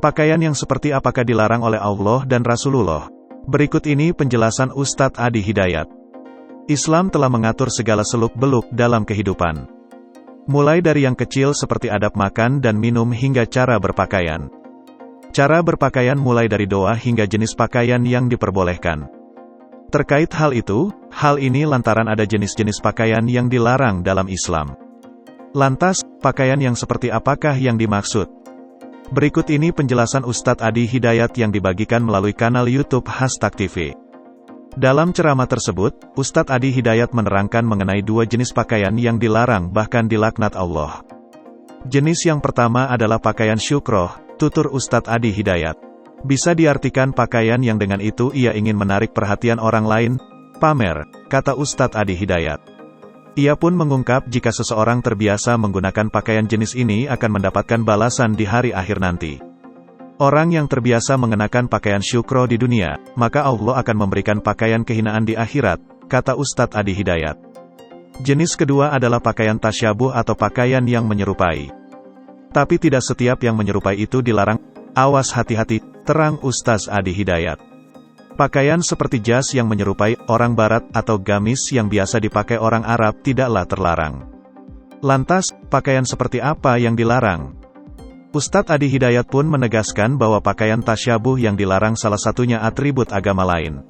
Pakaian yang seperti apakah dilarang oleh Allah dan Rasulullah? Berikut ini penjelasan Ustadz Adi Hidayat. Islam telah mengatur segala seluk-beluk dalam kehidupan. Mulai dari yang kecil seperti adab makan dan minum hingga cara berpakaian. Cara berpakaian mulai dari doa hingga jenis pakaian yang diperbolehkan. Terkait hal ini lantaran ada jenis-jenis pakaian yang dilarang dalam Islam. Lantas, pakaian yang seperti apakah yang dimaksud? Berikut ini penjelasan Ustadz Adi Hidayat yang dibagikan melalui kanal YouTube #TV. Dalam ceramah tersebut, Ustadz Adi Hidayat menerangkan mengenai dua jenis pakaian yang dilarang bahkan dilaknat Allah. Jenis yang pertama adalah pakaian syukroh, tutur Ustadz Adi Hidayat. Bisa diartikan pakaian yang dengan itu ia ingin menarik perhatian orang lain, pamer, kata Ustadz Adi Hidayat. Ia pun mengungkap jika seseorang terbiasa menggunakan pakaian jenis ini akan mendapatkan balasan di hari akhir nanti. Orang yang terbiasa mengenakan pakaian syukro di dunia, maka Allah akan memberikan pakaian kehinaan di akhirat, kata Ustadz Adi Hidayat. Jenis kedua adalah pakaian tasyabuh atau pakaian yang menyerupai. Tapi tidak setiap yang menyerupai itu dilarang. Awas hati-hati, terang Ustadz Adi Hidayat. Pakaian seperti jas yang menyerupai orang barat atau gamis yang biasa dipakai orang Arab tidaklah terlarang. Lantas, pakaian seperti apa yang dilarang? Ustadz Adi Hidayat pun menegaskan bahwa pakaian tasyabuh yang dilarang salah satunya atribut agama lain.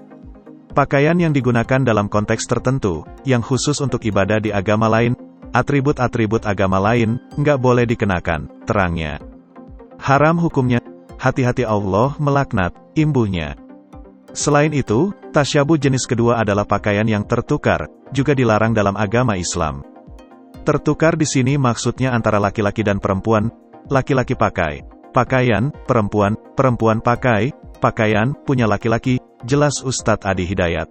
Pakaian yang digunakan dalam konteks tertentu, yang khusus untuk ibadah di agama lain, atribut-atribut agama lain, nggak boleh dikenakan, terangnya. Haram hukumnya, hati-hati Allah melaknat, imbuhnya. Selain itu, tasyabuh jenis kedua adalah pakaian yang tertukar, juga dilarang dalam agama Islam. Tertukar di sini maksudnya antara laki-laki dan perempuan, laki-laki pakai pakaian, perempuan pakai pakaian, punya laki-laki, jelas Ustadz Adi Hidayat.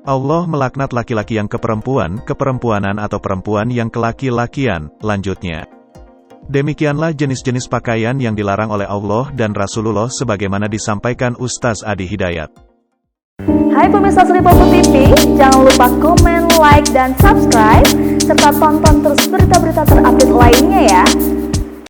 Allah melaknat laki-laki yang keperempuanan atau perempuan yang kelaki-lakian, lanjutnya. Demikianlah jenis-jenis pakaian yang dilarang oleh Allah dan Rasulullah sebagaimana disampaikan Ustadz Adi Hidayat. Hai pemirsa Sri Popo TV, jangan lupa komen, like, dan subscribe, serta tonton terus berita-berita terupdate lainnya ya.